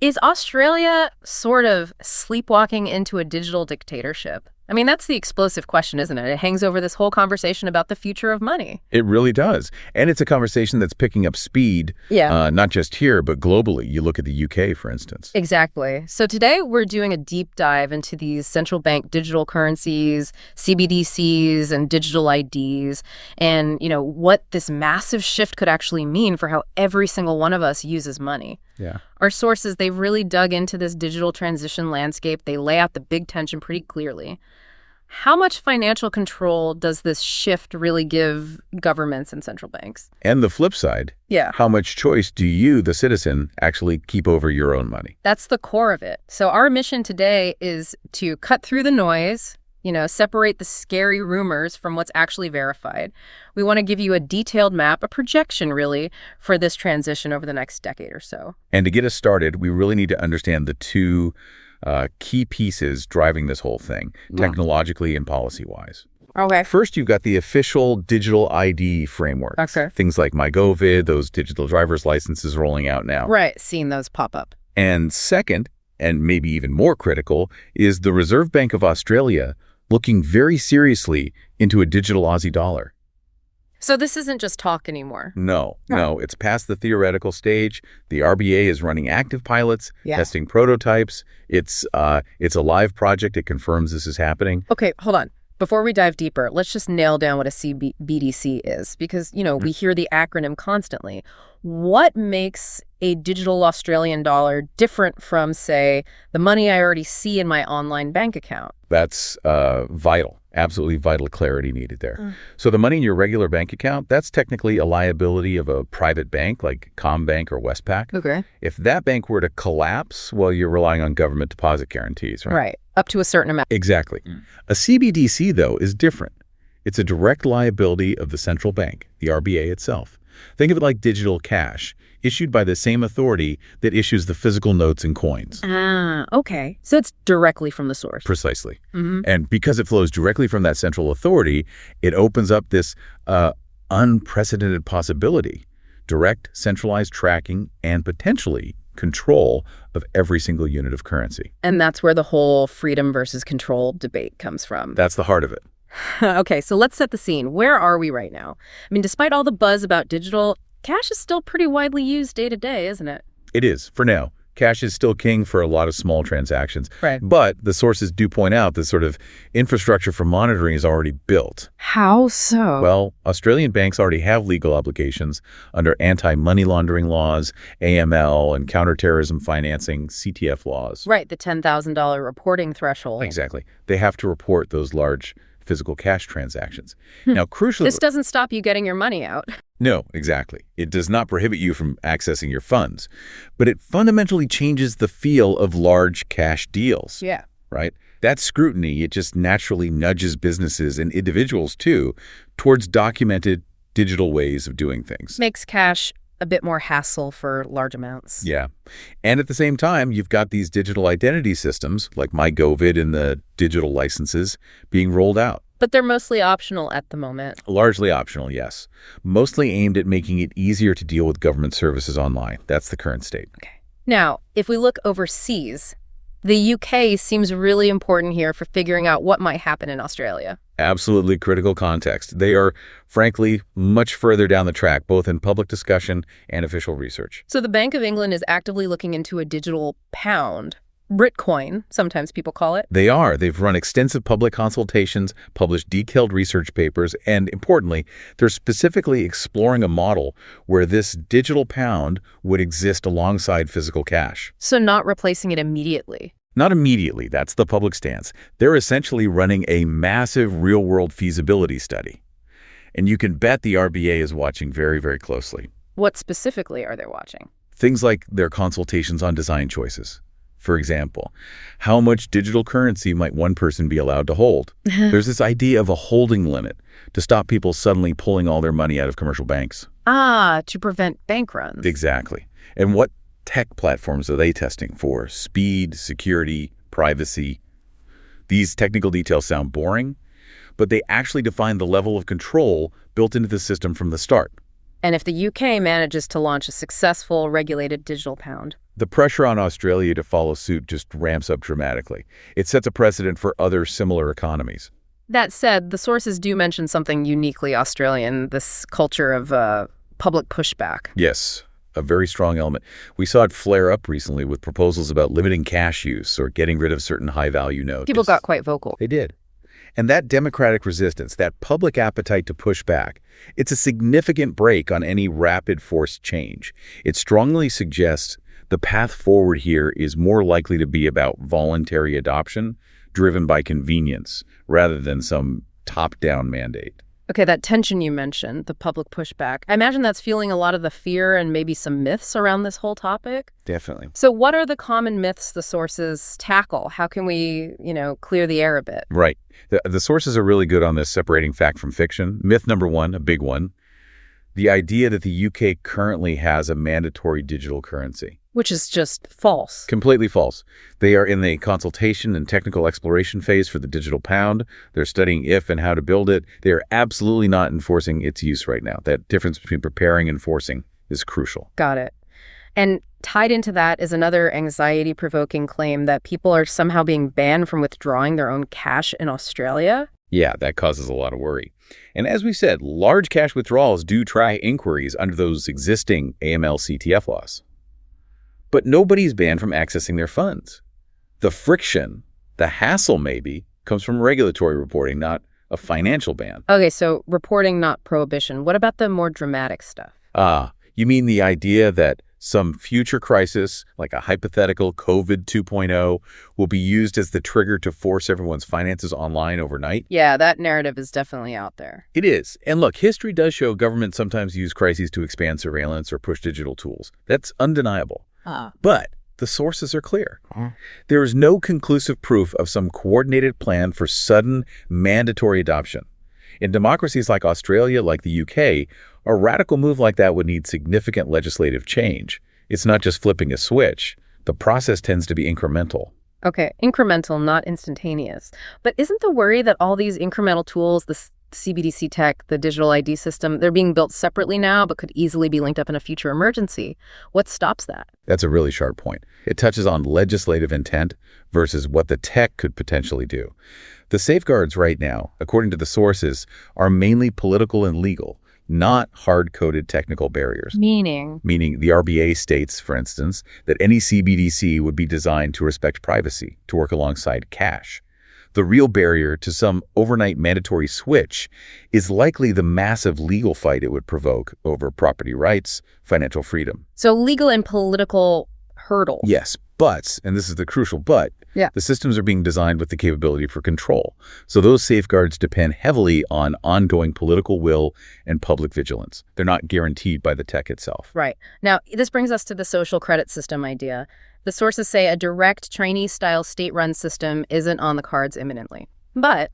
Is Australia sort of sleepwalking into a digital dictatorship? I mean, that's the explosive question, isn't it? It hangs over this whole conversation about the future of money. It really does. And it's a conversation that's picking up speed, not just here, but globally. You look at the UK, for instance. Exactly. So today we're doing a deep dive into these central bank digital currencies, CBDCs, and digital IDs, and, what this massive shift could actually mean for how every single one of us uses money. Yeah. Our sources, they've really dug into this digital transition landscape. They lay out the big tension pretty clearly. How much financial control does this shift really give governments and central banks? And the flip side, how much choice do you, the citizen, actually keep over your own money? That's the core of it. So our mission today is to cut through the noise, separate the scary rumors from what's actually verified. We want to give you a detailed map, a projection, really, for this transition over the next decade or so. And to get us started, we really need to understand the two key pieces driving this whole thing, technologically and policy-wise. Okay. First, you've got the official digital ID framework. Okay. Things like myGovID, those digital driver's licenses rolling out now. Right, seeing those pop up. And second, and maybe even more critical, is the Reserve Bank of Australia looking very seriously into a digital Aussie dollar. So this isn't just talk anymore? No, it's past the theoretical stage. The RBA is running active pilots, testing prototypes. It's a live project. It confirms this is happening. Okay, hold on. Before we dive deeper, let's just nail down what a CBDC is, because, we hear the acronym constantly. What makes a digital Australian dollar different from, say, the money I already see in my online bank account? That's vital. Absolutely vital clarity needed there. So the money in your regular bank account, that's technically a liability of a private bank like CommBank or Westpac. Okay. If that bank were to collapse, well, you're relying on government deposit guarantees, right? Right. Up to a certain amount. Exactly. A CBDC, though, is different. It's a direct liability of the central bank, the RBA itself. Think of it like digital cash, issued by the same authority that issues the physical notes and coins. Ah, okay. So it's directly from the source. Precisely. And because it flows directly from that central authority, it opens up this unprecedented possibility, direct centralized tracking and potentially control of every single unit of currency. And that's where the whole freedom versus control debate comes from. That's the heart of it. Okay, so let's set the scene. Where are we right now? I mean, despite all the buzz about digital, cash is still pretty widely used day to day, isn't it? It is, for now. Cash is still king for a lot of small transactions. Right. But the sources do point out the sort of infrastructure for monitoring is already built. How so? Well, Australian banks already have legal obligations under anti-money laundering laws, AML, and counterterrorism financing, CTF laws. Right, the $10,000 reporting threshold. Exactly. They have to report those large physical cash transactions. Now, crucially... This doesn't stop you getting your money out. No, exactly. It does not prohibit you from accessing your funds, but it fundamentally changes the feel of large cash deals. Yeah. Right? That scrutiny, it just naturally nudges businesses and individuals, too, towards documented digital ways of doing things. Makes cash a bit more hassle for large amounts. Yeah. And at the same time, you've got these digital identity systems, like myGovID and the digital licenses, being rolled out. But they're mostly optional at the moment. Largely optional, yes. Mostly aimed at making it easier to deal with government services online. That's the current state. Okay. Now, if we look overseas, the UK seems really important here for figuring out what might happen in Australia. Absolutely critical context. They are, frankly, much further down the track, both in public discussion and official research. So the Bank of England is actively looking into a digital pound. Britcoin, sometimes people call it. They are. They've run extensive public consultations, published detailed research papers, and importantly, they're specifically exploring a model where this digital pound would exist alongside physical cash. So not replacing it immediately. Not immediately. That's the public stance. They're essentially running a massive real-world feasibility study. And you can bet the RBA is watching very, very closely. What specifically are they watching? Things like their consultations on design choices. For example, how much digital currency might one person be allowed to hold? There's this idea of a holding limit to stop people suddenly pulling all their money out of commercial banks. Ah, to prevent bank runs. Exactly. And what tech platforms are they testing for? Speed, security, privacy. These technical details sound boring, but they actually define the level of control built into the system from the start. And if the UK manages to launch a successful regulated digital pound, The pressure on Australia to follow suit just ramps up dramatically. It sets a precedent for other similar economies. That said, the sources do mention something uniquely Australian, this culture of public pushback. Yes, a very strong element. We saw it flare up recently with proposals about limiting cash use or getting rid of certain high-value notes. People got quite vocal. They did. And that democratic resistance, that public appetite to push back, it's a significant break on any rapid forced change. It strongly suggests the path forward here is more likely to be about voluntary adoption driven by convenience rather than some top-down mandate. Okay, that tension you mentioned, the public pushback, I imagine that's fueling a lot of the fear and maybe some myths around this whole topic. Definitely. So what are the common myths the sources tackle? How can we, clear the air a bit? Right. The sources are really good on this, separating fact from fiction. Myth number one, a big one, the idea that the UK currently has a mandatory digital currency. Which is just false. Completely false. They are in the consultation and technical exploration phase for the digital pound. They're studying if and how to build it. They are absolutely not enforcing its use right now. That difference between preparing and enforcing is crucial. Got it. And tied into that is another anxiety-provoking claim that people are somehow being banned from withdrawing their own cash in Australia. Yeah, that causes a lot of worry. And as we said, large cash withdrawals do try inquiries under those existing AML/CTF laws. But nobody's banned from accessing their funds. The friction, the hassle maybe, comes from regulatory reporting, not a financial ban. Okay, so reporting, not prohibition. What about the more dramatic stuff? You mean the idea that some future crisis, like a hypothetical COVID 2.0, will be used as the trigger to force everyone's finances online overnight? Yeah, that narrative is definitely out there. It is. And look, history does show governments sometimes use crises to expand surveillance or push digital tools. That's undeniable. But the sources are clear. There is no conclusive proof of some coordinated plan for sudden mandatory adoption. In democracies like Australia, like the UK, a radical move like that would need significant legislative change. It's not just flipping a switch. The process tends to be incremental. Okay, incremental, not instantaneous. But isn't the worry that all these incremental tools, the CBDC tech, the digital ID system, they're being built separately now but could easily be linked up in a future emergency? What stops that? That's a really sharp point. It touches on legislative intent versus what the tech could potentially do. The safeguards right now, according to the sources, are mainly political and legal, not hard-coded technical barriers. Meaning the RBA states, for instance, that any CBDC would be designed to respect privacy, to work alongside cash. The real barrier to some overnight mandatory switch is likely the massive legal fight it would provoke over property rights, financial freedom. So legal and political hurdles. Yes, but, and this is the crucial but, the systems are being designed with the capability for control. So those safeguards depend heavily on ongoing political will and public vigilance. They're not guaranteed by the tech itself. Right. Now, this brings us to the social credit system idea. The sources say a direct Chinese-style state-run system isn't on the cards imminently. But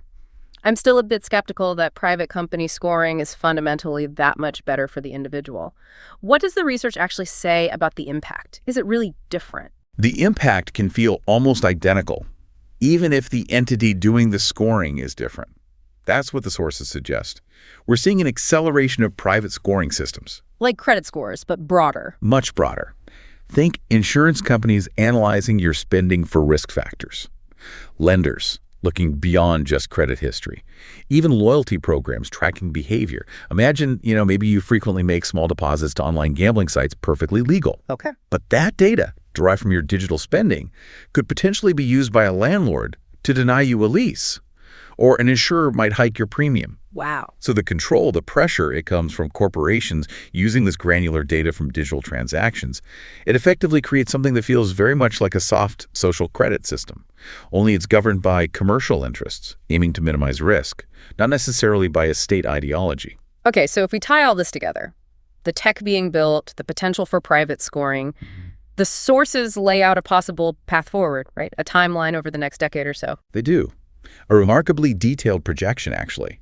I'm still a bit skeptical that private company scoring is fundamentally that much better for the individual. What does the research actually say about the impact? Is it really different? The impact can feel almost identical, even if the entity doing the scoring is different. That's what the sources suggest. We're seeing an acceleration of private scoring systems. Like credit scores, but broader. Much broader. Think insurance companies analyzing your spending for risk factors. Lenders looking beyond just credit history. Even loyalty programs tracking behavior. Imagine, maybe you frequently make small deposits to online gambling sites perfectly legal. Okay. But that data, derived from your digital spending, could potentially be used by a landlord to deny you a lease. Or an insurer might hike your premium. Wow. So the control, the pressure, it comes from corporations using this granular data from digital transactions. It effectively creates something that feels very much like a soft social credit system. Only it's governed by commercial interests, aiming to minimize risk, not necessarily by a state ideology. Okay, so if we tie all this together, the tech being built, the potential for private scoring, the sources lay out a possible path forward, right? A timeline over the next decade or so. They do. A remarkably detailed projection, actually.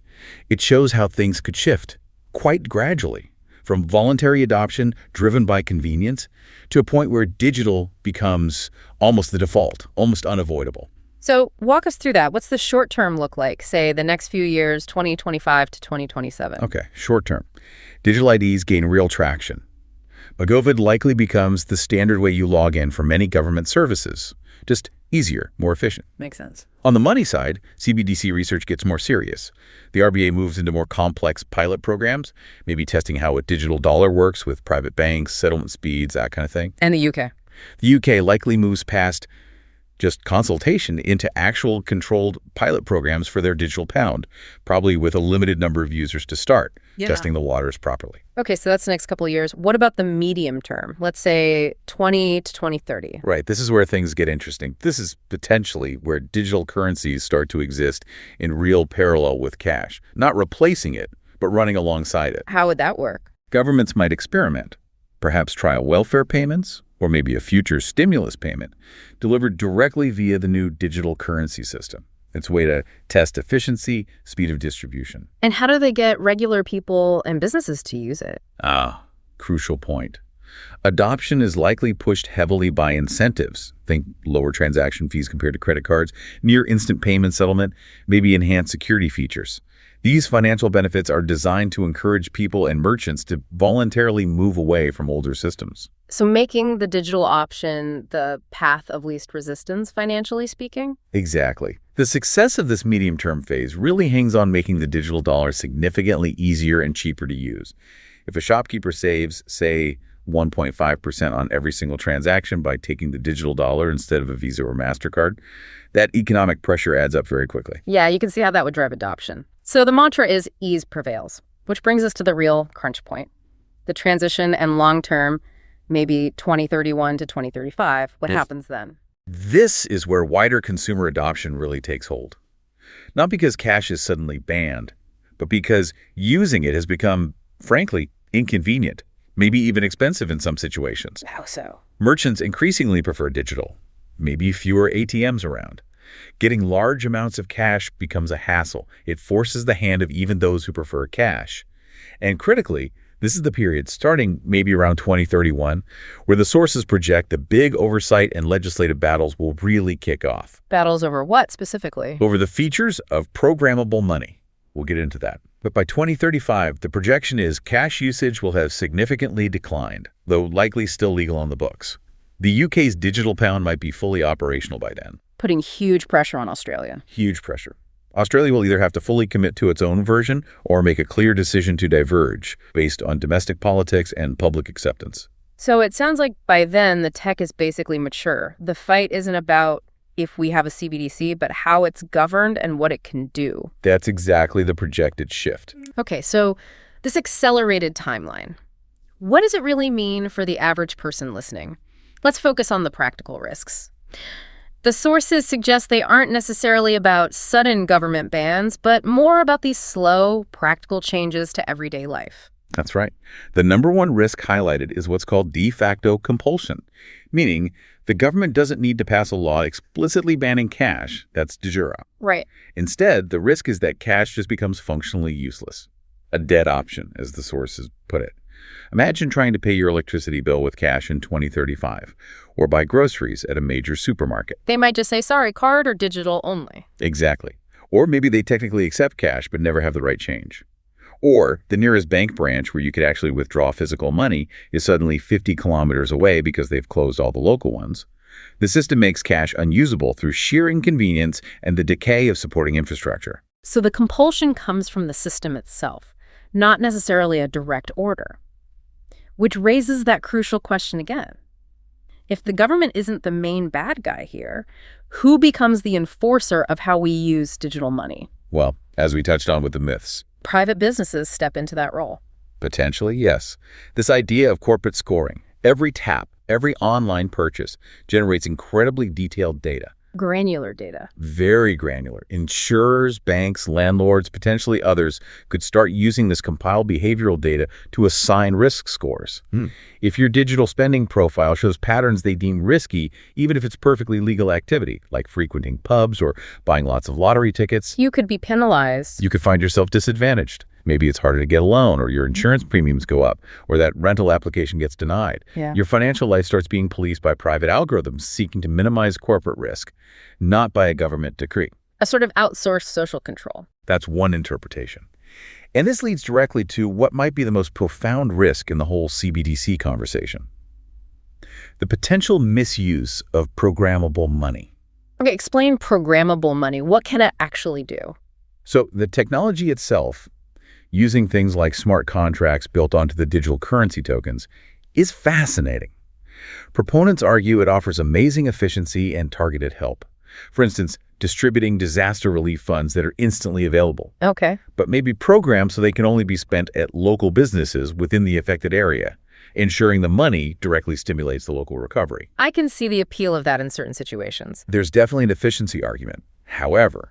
It shows how things could shift, quite gradually, from voluntary adoption driven by convenience to a point where digital becomes almost the default, almost unavoidable. So walk us through that. What's the short term look like, say, the next few years, 2025 to 2027? Okay, short term. Digital IDs gain real traction. myGovID likely becomes the standard way you log in for many government services. Just easier, more efficient. Makes sense. On the money side, CBDC research gets more serious. The RBA moves into more complex pilot programs, maybe testing how a digital dollar works with private banks, settlement speeds, that kind of thing. And the UK. The UK likely moves past just consultation into actual controlled pilot programs for their digital pound, probably with a limited number of users to start, testing the waters properly. Okay, so that's the next couple of years. What about the medium term? Let's say 20 to 2030. Right. This is where things get interesting. This is potentially where digital currencies start to exist in real parallel with cash, not replacing it, but running alongside it. How would that work? Governments might experiment, perhaps trial welfare payments, or maybe a future stimulus payment, delivered directly via the new digital currency system. It's a way to test efficiency, speed of distribution. And how do they get regular people and businesses to use it? Crucial point. Adoption is likely pushed heavily by incentives. Think lower transaction fees compared to credit cards, near instant payment settlement, maybe enhanced security features. These financial benefits are designed to encourage people and merchants to voluntarily move away from older systems. So making the digital option the path of least resistance, financially speaking? Exactly. The success of this medium-term phase really hangs on making the digital dollar significantly easier and cheaper to use. If a shopkeeper saves, say, 1.5% on every single transaction by taking the digital dollar instead of a Visa or MasterCard, that economic pressure adds up very quickly. Yeah, you can see how that would drive adoption. So the mantra is ease prevails, which brings us to the real crunch point. The transition and long-term, maybe 2031 to 2035. What happens then? This is where wider consumer adoption really takes hold. Not because cash is suddenly banned, but because using it has become, frankly, inconvenient, maybe even expensive in some situations. How so? Merchants increasingly prefer digital, maybe fewer ATMs around. Getting large amounts of cash becomes a hassle. It forces the hand of even those who prefer cash. And critically, this is the period, starting maybe around 2031, where the sources project the big oversight and legislative battles will really kick off. Battles over what specifically? Over the features of programmable money. We'll get into that. But by 2035, the projection is cash usage will have significantly declined, though likely still legal on the books. The UK's digital pound might be fully operational by then. Putting huge pressure on Australia. Huge pressure. Australia will either have to fully commit to its own version or make a clear decision to diverge based on domestic politics and public acceptance. So it sounds like by then the tech is basically mature. The fight isn't about if we have a CBDC, but how it's governed and what it can do. That's exactly the projected shift. Okay, so this accelerated timeline, what does it really mean for the average person listening? Let's focus on the practical risks. The sources suggest they aren't necessarily about sudden government bans, but more about these slow, practical changes to everyday life. That's right. The number one risk highlighted is what's called de facto compulsion, meaning the government doesn't need to pass a law explicitly banning cash. That's de jure. Right. Instead, the risk is that cash just becomes functionally useless. A dead option, as the sources put it. Imagine trying to pay your electricity bill with cash in 2035, or buy groceries at a major supermarket. They might just say, sorry, card or digital only. Exactly. Or maybe they technically accept cash but never have the right change. Or the nearest bank branch where you could actually withdraw physical money is suddenly 50 kilometers away because they've closed all the local ones. The system makes cash unusable through sheer inconvenience and the decay of supporting infrastructure. So the compulsion comes from the system itself, not necessarily a direct order. Which raises that crucial question again. If the government isn't the main bad guy here, who becomes the enforcer of how we use digital money? Well, as we touched on with the myths. Private businesses step into that role. Potentially, yes. This idea of corporate scoring, every tap, every online purchase generates incredibly detailed data. Granular data. Very granular. Insurers, banks, landlords, potentially others could start using this compiled behavioral data to assign risk scores. If your digital spending profile shows patterns they deem risky, even if it's perfectly legal activity, like frequenting pubs or buying lots of lottery tickets, you could be penalized. You could find yourself disadvantaged. Maybe it's harder to get a loan, or your insurance premiums go up, or that rental application gets denied. Your financial life starts being policed by private algorithms seeking to minimize corporate risk, not by a government decree. A sort of outsourced social control. That's one interpretation. And this leads directly to what might be the most profound risk in the whole CBDC conversation: the potential misuse of programmable money. Okay, explain programmable money. What can it actually do? So the technology itself, using things like smart contracts built onto the digital currency tokens, is fascinating. Proponents argue it offers amazing efficiency and targeted help. For instance, distributing disaster relief funds that are instantly available, Okay. but may be programmed so they can only be spent at local businesses within the affected area, ensuring the money directly stimulates the local recovery. I can see the appeal of that in certain situations. There's definitely an efficiency argument. However,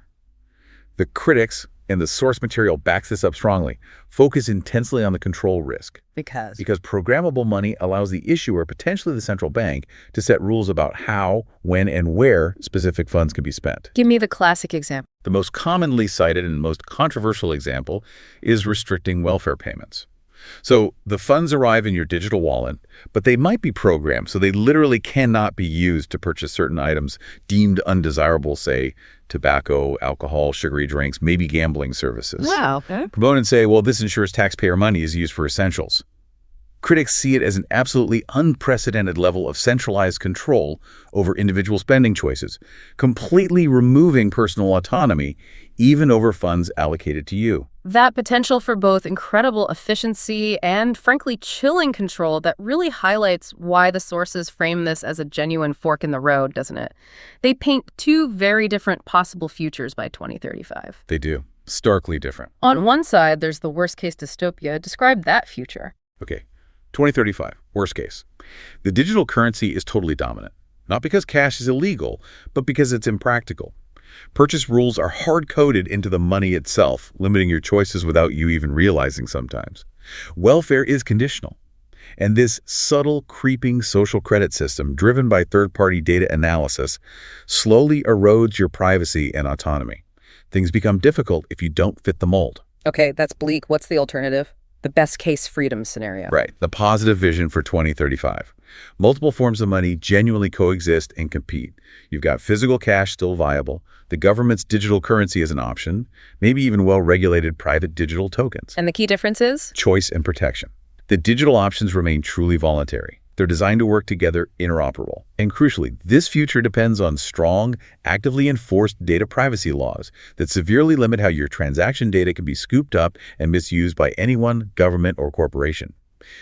the critics, and the source material backs this up strongly, focus intensely on the control risk. Because Programmable money allows the issuer, potentially the central bank, to set rules about how, when, and where specific funds can be spent. Give me the classic example. The most commonly cited and most controversial example is restricting welfare payments. So the funds arrive in your digital wallet, but they might be programmed so they literally cannot be used to purchase certain items deemed undesirable, say tobacco, alcohol, sugary drinks, maybe gambling services. Wow. Okay. Proponents say, well, this ensures taxpayer money is used for essentials. Critics see it as an absolutely unprecedented level of centralized control over individual spending choices, completely removing personal autonomy, even over funds allocated to you. That potential for both incredible efficiency and, frankly, chilling control that really highlights why the sources frame this as a genuine fork in the road, doesn't it? They paint two very different possible futures by 2035. They do. Starkly different. On one side, there's the worst-case dystopia. Describe that future. Okay, 2035, worst case. The digital currency is totally dominant, not because cash is illegal, but because it's impractical. Purchase rules are hard-coded into the money itself, limiting your choices without you even realizing sometimes. Welfare is conditional. And this subtle, creeping social credit system, driven by third-party data analysis, slowly erodes your privacy and autonomy. Things become difficult if you don't fit the mold. Okay, that's bleak. What's the alternative? The best-case freedom scenario. Right, the positive vision for 2035. Multiple forms of money genuinely coexist and compete. You've got physical cash still viable, the government's digital currency is an option, maybe even well-regulated private digital tokens. And the key difference is? Choice and protection. The digital options remain truly voluntary. They're designed to work together, interoperable. And crucially, this future depends on strong, actively enforced data privacy laws that severely limit how your transaction data can be scooped up and misused by anyone, government, or corporation.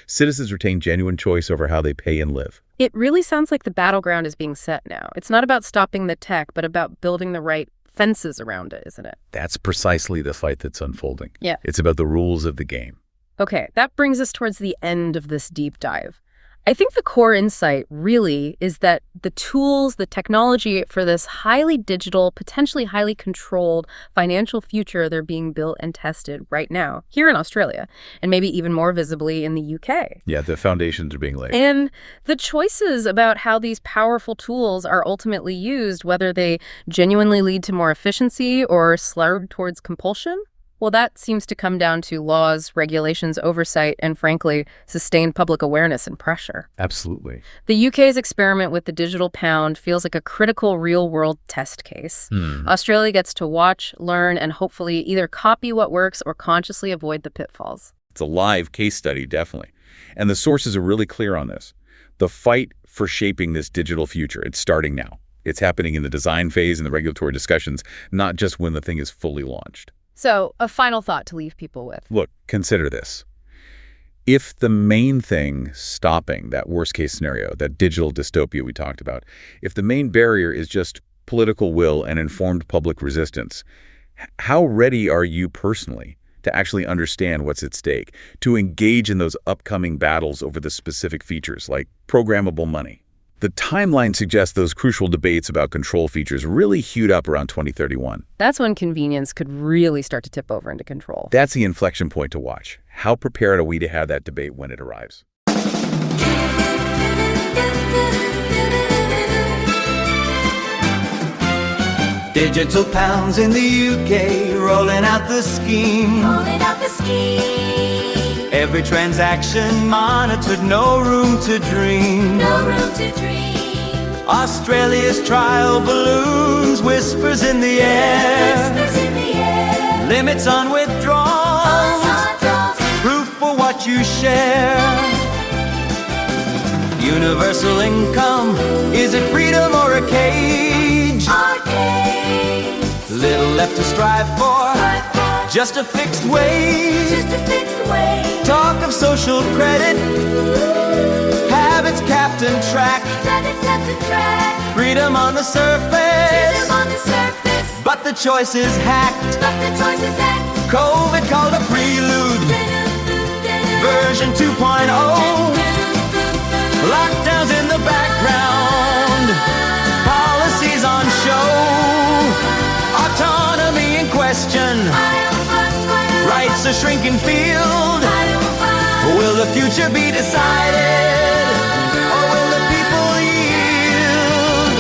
Citizens retain genuine choice over how they pay and live. It really sounds like the battleground is being set now. It's not about stopping the tech, but about building the right fences around it, isn't it? That's precisely the fight that's unfolding. Yeah. It's about the rules of the game. Okay, that brings us towards the end of this deep dive. I think the core insight really is that the tools, the technology for this highly digital, potentially highly controlled financial future, they're being built and tested right now here in Australia, and maybe even more visibly in the UK. Yeah, the foundations are being laid. And the choices about how these powerful tools are ultimately used, whether they genuinely lead to more efficiency or slide towards compulsion, well, that seems to come down to laws, regulations, oversight, and frankly, sustained public awareness and pressure. Absolutely. The UK's experiment with the digital pound feels like a critical real-world test case. Australia gets to watch, learn, and hopefully either copy what works or consciously avoid the pitfalls. It's a live case study, definitely. And the sources are really clear on this. The fight for shaping this digital future, it's starting now. It's happening in the design phase and the regulatory discussions, not just when the thing is fully launched. So, a final thought to leave people with. Look, consider this. If the main thing stopping that worst-case scenario, that digital dystopia we talked about, if the main barrier is just political will and informed public resistance, how ready are you personally to actually understand what's at stake, to engage in those upcoming battles over the specific features like programmable money? The timeline suggests those crucial debates about control features really heat up around 2031. That's when convenience could really start to tip over into control. That's the inflection point to watch. How prepared are we to have that debate when it arrives? Digital pounds in the UK, rolling out the scheme. Every transaction monitored, no room to dream. Australia's trial balloons, whispers in the air. Limits on withdrawals. what you share. Universal income, is it freedom or a cage? Little left to strive for, just a fixed wage. Talk of social credit, habits capped and tracked. Freedom on the surface, but the choice is hacked. COVID called a prelude, version 2.0. Lockdowns in the background, policies on show, autonomy in question, rights a shrinking field. Will the future be decided, or will the people yield?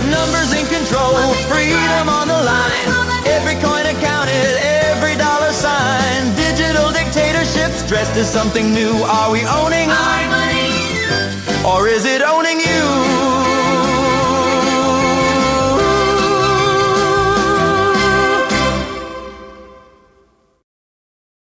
Numbers in control, freedom on the line, every coin accounted, every dollar sign. Digital dictatorships dressed as something new. Are we owning our money, or is it owning you?